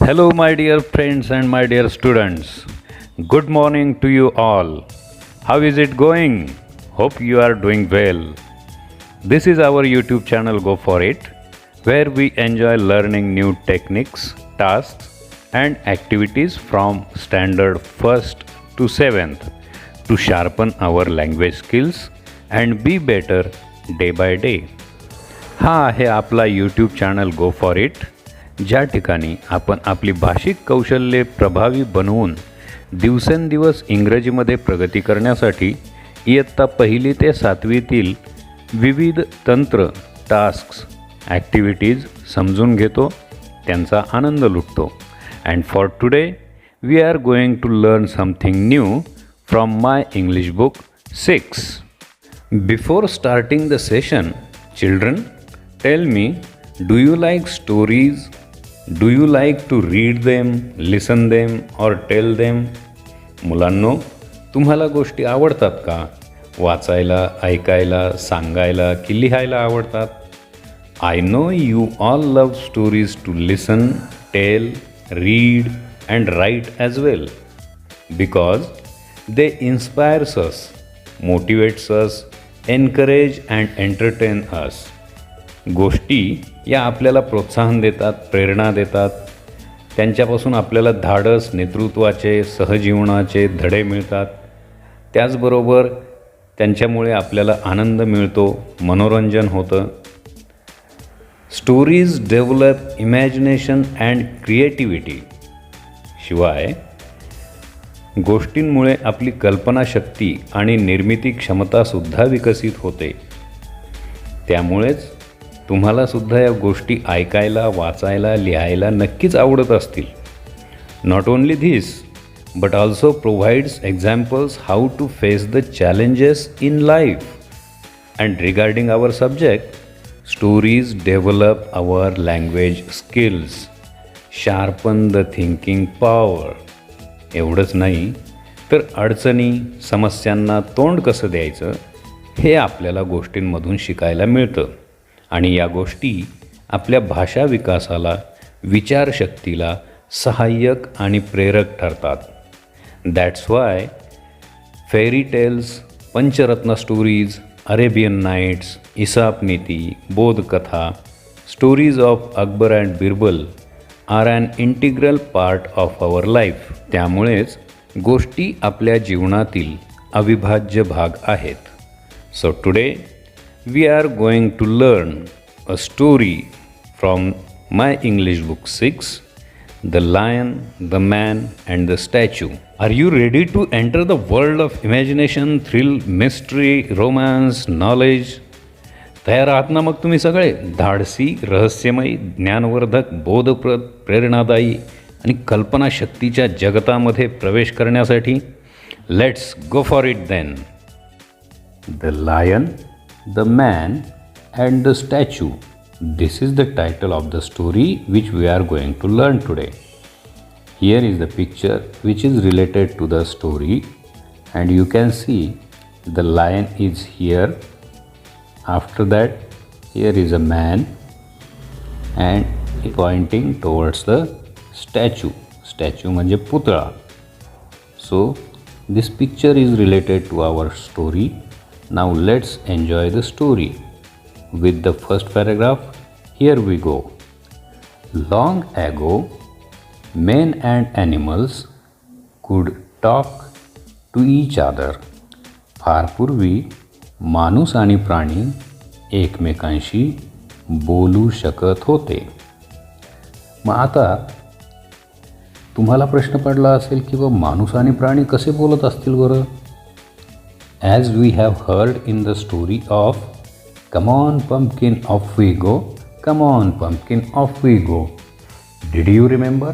Hello, my dear friends and my dear students. Good morning to you all. How is it going? Hope you are doing well. This is our YouTube channel Go For It, where we enjoy learning new techniques, tasks, and activities from standard 1st to 7th to sharpen our language skills and be better day by day. हा आहे आपला YouTube channel go for it, ज्या ठिकाणी आपण आपली भाषिक कौशल्ये प्रभावी बनवून दिवसेंदिवस इंग्रजीमध्ये प्रगती करण्यासाठी इयत्ता 1ली ते 7वीतील विविध तंत्र, टास्क्स, ॲक्टिव्हिटीज समजून घेतो, त्यांचा आनंद लुटतो. And for today we are going to learn something new from my English book 6. Before starting the session, children, tell me, do you like stories? Do you like to read them, listen them or tell them? मुलांनो, तुम्हाला गोष्टी आवडतात का? वाचायला, ऐकायला, सांगायला की लिहायला आवडतात? I know you all love stories to listen, tell, read and write as well, because they inspires us, motivates us, encourage and entertain us. गोष्टी या आपल्याला प्रोत्साहन देतात, प्रेरणा देतात. त्यांच्यापासून आपल्याला धाडस, नेतृत्वाचे, सहजीवनाचे धडे मिळतात. त्याचबरोबर त्यांच्यामुळे आपल्याला आनंद मिळतो, मनोरंजन होतं. Stories develop imagination and creativity. शिवाय गोष्टींमुळे आपली कल्पनाशक्ती आणि निर्मिती क्षमतासुद्धा विकसित होते. त्यामुळेच तुम्हालासुद्धा या गोष्टी ऐकायला, वाचायला, लिहायला नक्कीच आवडत असतील. Not only this, but also provides examples how to face the challenges in life. And regarding our subject, stories develop our language skills, sharpen the thinking power. एवढंच नाही तर अडचणी, समस्यांना तोंड कसं द्यायचं हे आपल्याला गोष्टींमधून शिकायला मिळतं. आणि या गोष्टी आपल्या भाषा विकासाला, विचारशक्तीला सहाय्यक आणि प्रेरक ठरतात. That's why fairy tales, Pancharatna stories, Arabian Nights, इसाप नीती, बोधकथा, stories of Akbar and Birbal are an integral part of our life. त्यामुळेच गोष्टी आपल्या जीवनातील अविभाज्य भाग आहेत. So today we are going to learn a story from my English book 6, The Lion, the Man and the Statue. Are you ready to enter the world of imagination, thrill, mystery, romance, knowledge? तयार आहात ना मग तुम्ही सगळे? धाडसी, रहस्यमयी, ज्ञानवर्धक, बोधप्रद, प्रेरणादायी आणि कल्पनाशक्तीच्या जगतामध्ये प्रवेश करण्यासाठी? Let's go for it then. The lion, The Man and the Statue. This is the title of the story which we are going to learn today. Here is the picture which is related to the story, and you can see the lion is here. After that, here is a man and pointing towards the statue. Statue म्हणजे पुतळा. So this picture is related to our story. Now let's enjoy the story. With the first paragraph, here we go. Long ago, men and animals could talk to each other. फार पूर्वी माणूस आणि प्राणी एकमेकांशी बोलू शकत होते. मग आता तुम्हाला प्रश्न पडला असेल की बा माणूस आणि प्राणी कसे बोलत असतील बरं? As we have heard in the story of Come on Pumpkin, off we go, come on Pumpkin, off we go. Did you remember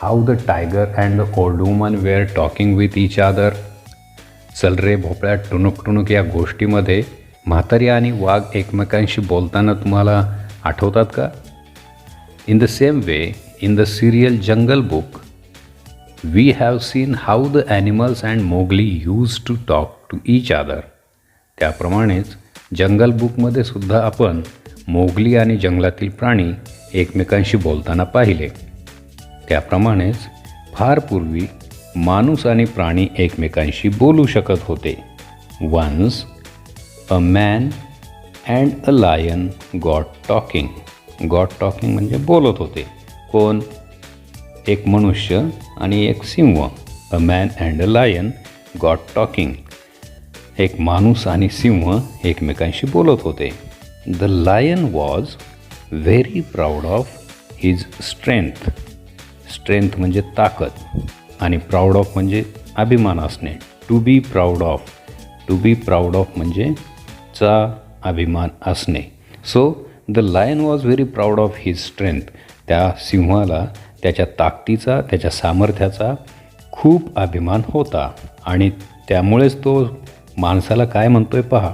how the tiger and the old woman were talking with each other? चल रे भोपळ्या टुणूक टुणूक या गोष्टीमध्ये म्हातारी आणि वाघ एकमेकांशी बोलताना तुम्हाला आठवतात का? In the same way, in the serial Jungle Book, we have seen how the animals and Mowgli used to talk to each other. त्याप्रमाणेच जंगल बुकमध्ये सुद्धा आपण मोगली आणि जंगलातील प्राणी एकमेकांशी बोलताना पाहिले. त्याप्रमाणेच फार पूर्वी माणूस आणि प्राणी एकमेकांशी बोलू शकत होते. Once a man and a lion got talking. Got talking म्हणजे बोलत होते. कोण? एक मनुष्य आणि एक सिंह. A man and a lion got talking. एक माणूस आणि सिंह एकमेकांशी बोलत होते. The lion was very proud of his strength. Strength म्हणजे ताकद आणि प्राऊड ऑफ म्हणजे अभिमान असणे. To be proud of. To be proud of म्हणजे चा अभिमान असणे. So the lion was very proud of his strength. त्या सिंहाला त्याच्या ताकदीचा, त्याच्या सामर्थ्याचा खूप अभिमान होता आणि त्यामुळेच तो माणसाला काय म्हणतोय पहा,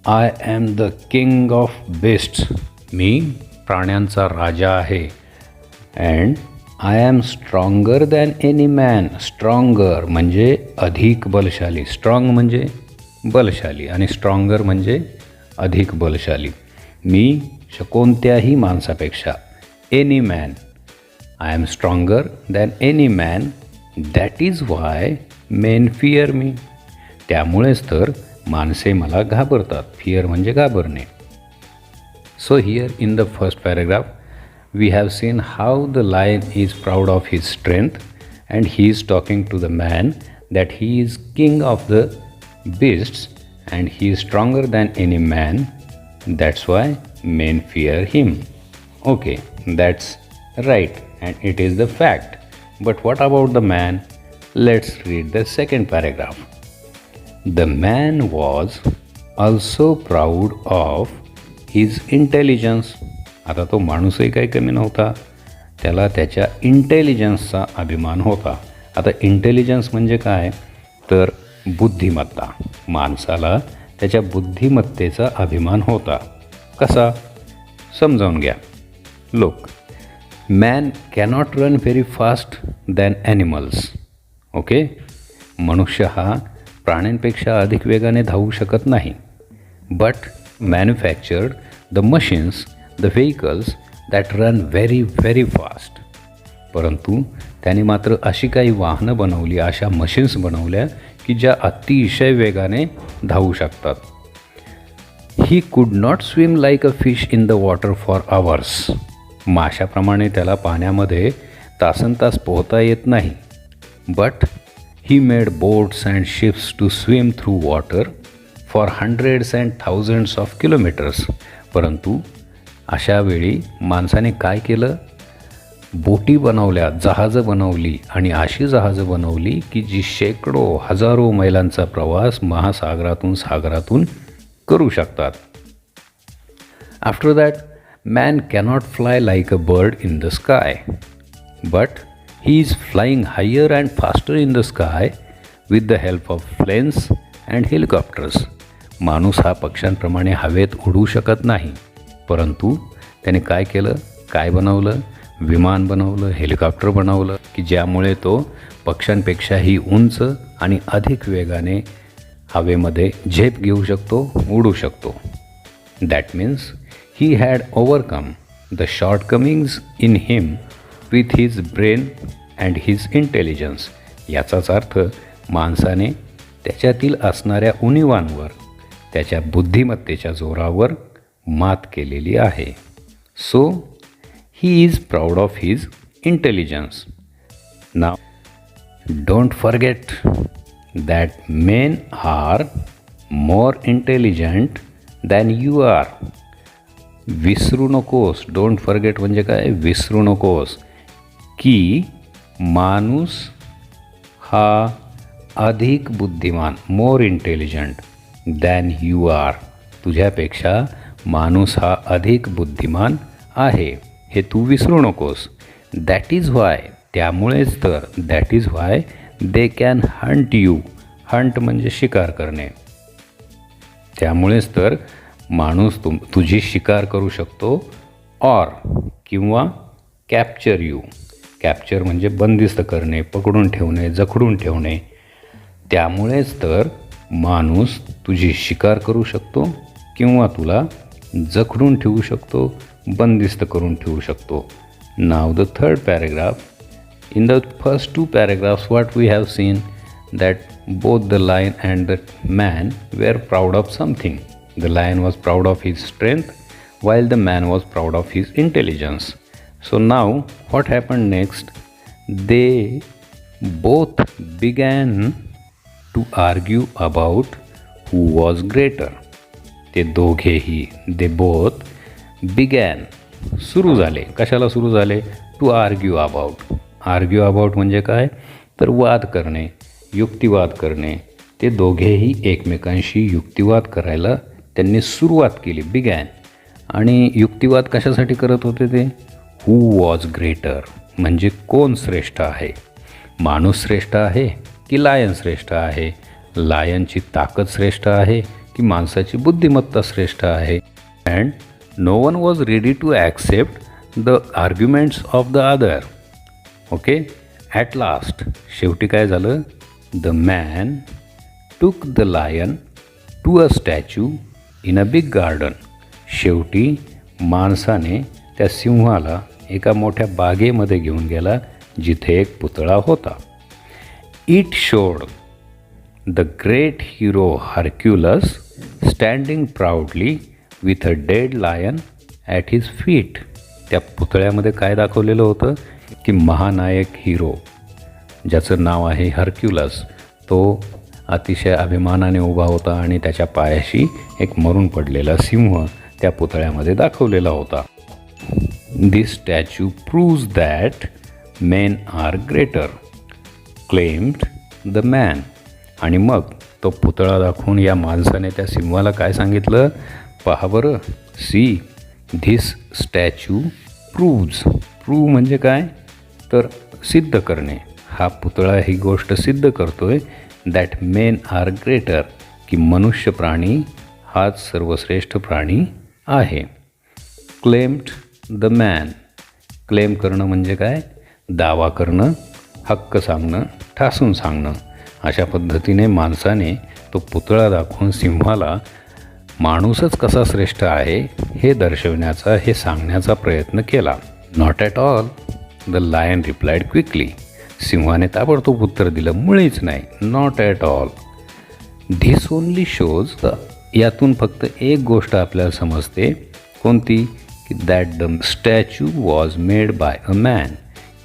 I am the king of beasts. मी प्राण्यांचा राजा आहे. And I am stronger than any man. Stronger म्हणजे अधिक बलशाली. स्ट्रॉंग म्हणजे बलशाली आणि स्ट्रॉंगर म्हणजे अधिक बलशाली. मी कोणत्याही माणसापेक्षा, any man, I am stronger than any man. That is why men fear me. त्यामुळेच तर माणसे मला घाबरतात. फिअर म्हणजे घाबरणे. So here in the first paragraph we have seen how the lion is proud of his strength and he is talking to the man that he is king of the beasts and he is stronger than any man. That's why men fear him. Okay, that's right and it is the fact. But what about the man? Let's read the second paragraph. The man was also proud of his intelligence. आता तो माणूसही काही कमी नव्हता. त्याला त्याच्या इंटेलिजन्सचा अभिमान होता. आता इंटेलिजन्स म्हणजे काय? तर बुद्धिमत्ता. माणसाला त्याच्या बुद्धिमत्तेचा अभिमान होता. कसा? समजावून घ्या. लोक, man cannot run very fast than animals. Okay, मनुष्य हा प्राण्यांपेक्षा अधिक वेगाने धावू शकत नाही. But manufactured the machines, the vehicles that run very very fast. परंतु त्याने मात्र अशी काही वाहनं बनवली, अशा मशीन्स बनवल्या की ज्या अतिशय वेगाने धावू शकतात. He could not swim like a fish in the water for hours. माशाप्रमाणे त्याला पाण्यामध्ये तासनतास पोहता येत नाही. But he made boats and ships to swim through water for hundreds and thousands of kilometres. परंतु अशा वेळी माणसाने काय केलं? बोटी बनवल्या, जहाजं बनवली आणि अशी जहाजं बनवली की जी शेकडो हजारो मैलांचा प्रवास महासागरातून सागरातून करू शकतात. After that man cannot fly like a bird in the sky, but he is flying higher and faster in the sky with the help of planes and helicopters. माणूस हा पक्ष्यांप्रमाणे हवेत उडू शकत नाही. परंतु त्याने काय केलं? काय बनवलं? विमान बनवलं, हेलिकॉप्टर बनवलं की ज्यामुळे तो पक्ष्यांपेक्षाही उंच आणि अधिक वेगाने हवेमध्ये झेप घेऊ शकतो, उडू शकतो. That means he had overcome the shortcomings in him with his brain and his intelligence. याचाच अर्थ माणसाने त्याच्यातील असणाऱ्या उणिवांवर त्याच्या बुद्धिमत्तेच्या जोरावर मात केलेली आहे. So he is proud of his intelligence. Now, don't forget that men are more intelligent than you are. विसरू नकोस. डोंट फॉरगेट म्हणजे काय? विसरू नकोस की माणूस हा अधिक बुद्धिमान, मोर इंटेलिजंट दॅन यू आर. तुझ्यापेक्षा माणूस हा अधिक बुद्धिमान आहे. हे तू विसरू नकोस. दॅट इज व्हाय, त्यामुळेच तर, that is why they can hunt you. Hunt म्हणजे शिकार करणे. त्यामुळेच तर माणूस तुझी शिकार करू शकतो. ऑर किंवा कॅप्चर यू. कॅप्चर म्हणजे बंदिस्त करणे, पकडून ठेवणे, जखडून ठेवणे. त्यामुळेच तर माणूस तुझी शिकार करू शकतो किंवा तुला जखडून ठेवू शकतो, बंदिस्त करून ठेवू शकतो. नाव the third paragraph In the first two paragraphs, what we have seen that both the lion and the man were proud of something. The lion was proud of his strength, while the man was proud of his intelligence. So now, what happened next? They both began to argue about who was greater. ते दोघेही, they both began, सुरू झाले. कशाला सुरू झाले? To argue about. Argue about म्हणजे काय? तर वाद करणे, युक्तिवाद करणे. ते दोघेही एकमेकांशी युक्तिवाद करायला त्यांनी सुरुवात केली, बिगॅन. आणि युक्तिवाद कशासाठी करत होते ते? हू वॉज ग्रेटर, म्हणजे कोण श्रेष्ठ आहे? माणूस श्रेष्ठ आहे की लायन श्रेष्ठ आहे? लायनची ताकद श्रेष्ठ आहे की माणसाची बुद्धिमत्ता श्रेष्ठ आहे? And no one was ready to accept the arguments of the other. Okay, at last शेवटी काय झालं? The man took the lion to a statue in a big garden. शेवटी माणसाने त्या सिंहाला एका मोठ्या बागेमध्ये घेऊन गेला, जिथे एक पुतळा होता. It showed the great hero Hercules standing proudly with a dead lion at his feet. त्या पुतळ्यामध्ये काय दाखवलेलं होतं की महानायक हिरो, ज्याचं नाव आहे हर्क्युलस, तो अतिशय अभिमानाने उभा होता आणि त्याच्या पायाशी एक मरून पडलेला सिंह त्या पुतळ्यामध्ये दाखवलेला होता. This statue proves that men are greater, claimed the man. आणि मग तो पुतळा दाखवून या माणसाने त्या सिंहाला काय सांगितलं? पहा बरं, सी धिस स्टॅच्यू प्रूव्ज. प्रूव्ह म्हणजे काय? तर सिद्ध करणे. हा पुतळा ही गोष्ट सिद्ध करतोय दॅट मेन आर ग्रेटर, की मनुष्य प्राणी हाच सर्वश्रेष्ठ प्राणी आहे. Claimed the man. क्लेम करणं म्हणजे काय? दावा करणं, हक्क सांगणं, ठासून सांगणं. अशा पद्धतीने माणसाने तो पुतळा दाखवून सिंहाला माणूसच कसा श्रेष्ठ आहे हे दर्शवण्याचा, हे सांगण्याचा प्रयत्न केला. Not at all, the lion replied quickly. सिंहाने ताबडतोब उत्तर दिलं, मुळीच नाही. Not at all. This only shows, यातून फक्त एक गोष्ट आपल्याला समजते. कोणती? की that the statue was made by a man,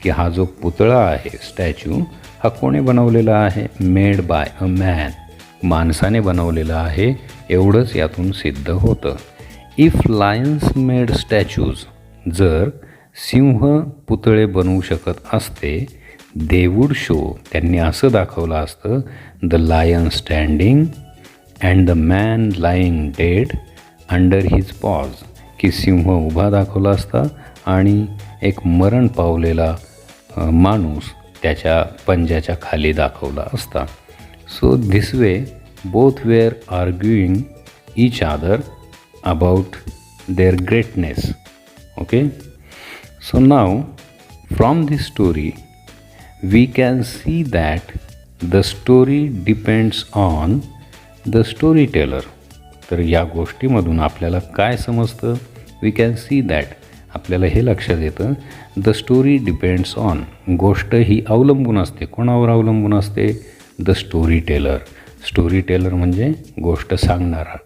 की हा जो पुतळा आहे, स्टॅच्यू, हा कोणी बनवलेला आहे? मेड बाय अ मॅन, माणसाने बनवलेला आहे. एवढंच यातून सिद्ध होतं. इफ लायन्स मेड स्टॅच्यूज, जर सिंह पुतळे बनवू शकत असते, दे वूड शो, त्यांनी असं दाखवलं असतं, the lion standing and the man lying dead under his paws, की सिंह उभा दाखवला असता आणि एक मरण पावलेला माणूस त्याच्या पंजाच्या खाली दाखवला असता. So this way both were arguing each other about their greatness. Okay, so now from this story we can see that the story depends on the storyteller. तर या गोष्टीमधून आपल्याला काय समजतं? वी कॅन सी दॅट, आपल्याला हे लक्षात येतं, द स्टोरी डिपेंड्स ऑन, गोष्ट ही अवलंबून असते. कोणावर अवलंबून असते? The story teller. Story teller म्हणजे गोष्ट सांगणारा.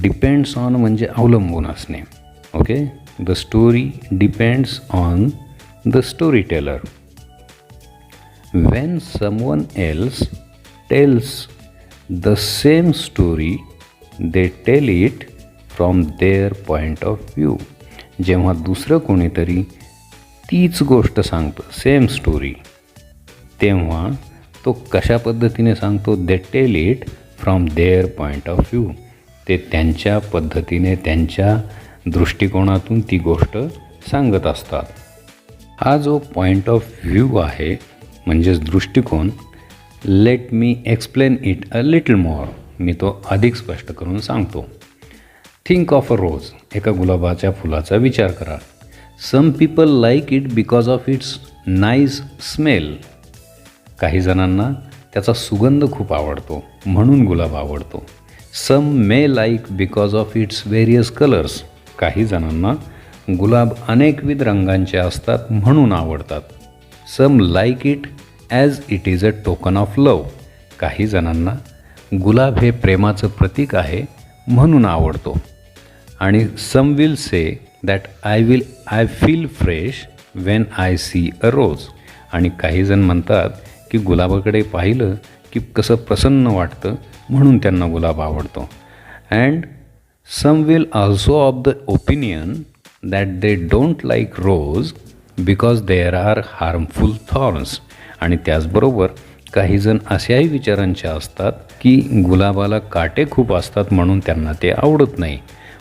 डिपेंड्स ऑन म्हणजे अवलंबून असणे. Okay, the story depends on the story teller. When someone else tells the same story they tell it from their point of view. जेव्हा दुसरं कोणीतरी तीच गोष्ट सांगतं, सेम स्टोरी, तेव्हा तो कशा पद्धतीने सांगतो? They tell it from their point of view. ते त्यांच्या पद्धतीने, त्यांच्या दृष्टिकोनातून ती गोष्ट सांगत असतात. हा जो पॉईंट ऑफ व्ह्यू आहे, म्हणजेच दृष्टिकोन, let me explain it a little more. मी तो अधिक स्पष्ट करून सांगतो. Think of a rose. एका गुलाबाच्या फुलाचा विचार करा. Some people like it because of its nice smell. काही जणांना त्याचा सुगंध खूप आवडतो, म्हणून गुलाब आवडतो. Some may like because of its various colours. काही जणांना गुलाब अनेकविध रंगांचे असतात म्हणून आवडतात. Some like it as it is a token of लव. काही जणांना गुलाब हे प्रेमाचं प्रतीक आहे म्हणून आवडतो. आणि some will say that I feel fresh when I see a rose. आणि काही जण म्हणतात की गुलाबाकडे पाहिलं की कसं प्रसन्न वाटतं म्हणून त्यांना गुलाब आवडतो. And some will also of the opinion that they don't like rose because there are harmful thorns. आणि त्याचबरोबर काही जण अशाही विचारांचे असतात की गुलाबाला काटे खूप असतात म्हणून त्यांना ते आवडत नाही.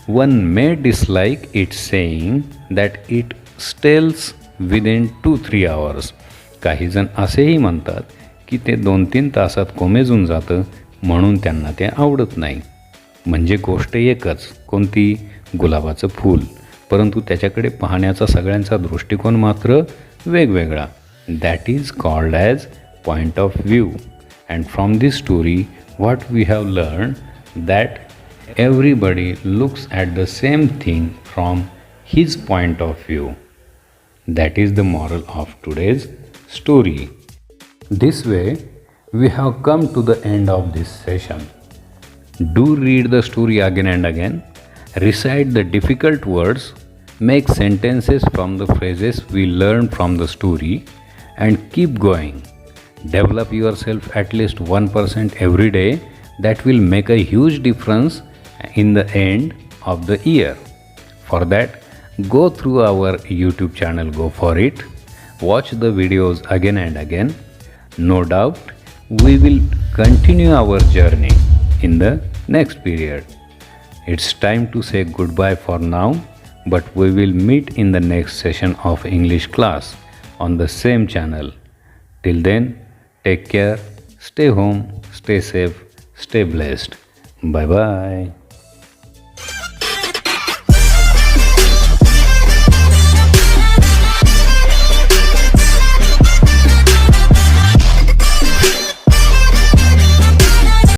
One may dislike it saying that it stales within 2-3 hours. काही जण असेही म्हणतात की ते 2-3 तासात कोमेजून जातं म्हणून त्यांना ते आवडत नाही. म्हणजे गोष्ट एकच, कोणती? गुलाबाचं फूल. परंतु त्याच्याकडे पाहण्याचा सगळ्यांचा दृष्टिकोन मात्र वेगवेगळा. That is called as point of view. And from this story what we have learn that everybody looks at the same thing from his point of view. That is the moral of today's story. This way, we have come to the end of this session. Do read the story again and again. Recite the difficult words. Make sentences from the phrases we learned from the story. And keep going. Develop yourself at least 1% every day. That will make a huge difference in the end of the year. For that, go through our YouTube channel, go for it. Watch the videos again and again. No doubt, we will continue our journey in the next period. It's time to say goodbye for now, but we will meet in the next session of English class on the same channel. Till then, take care, stay home, stay safe, stay blessed. Bye bye.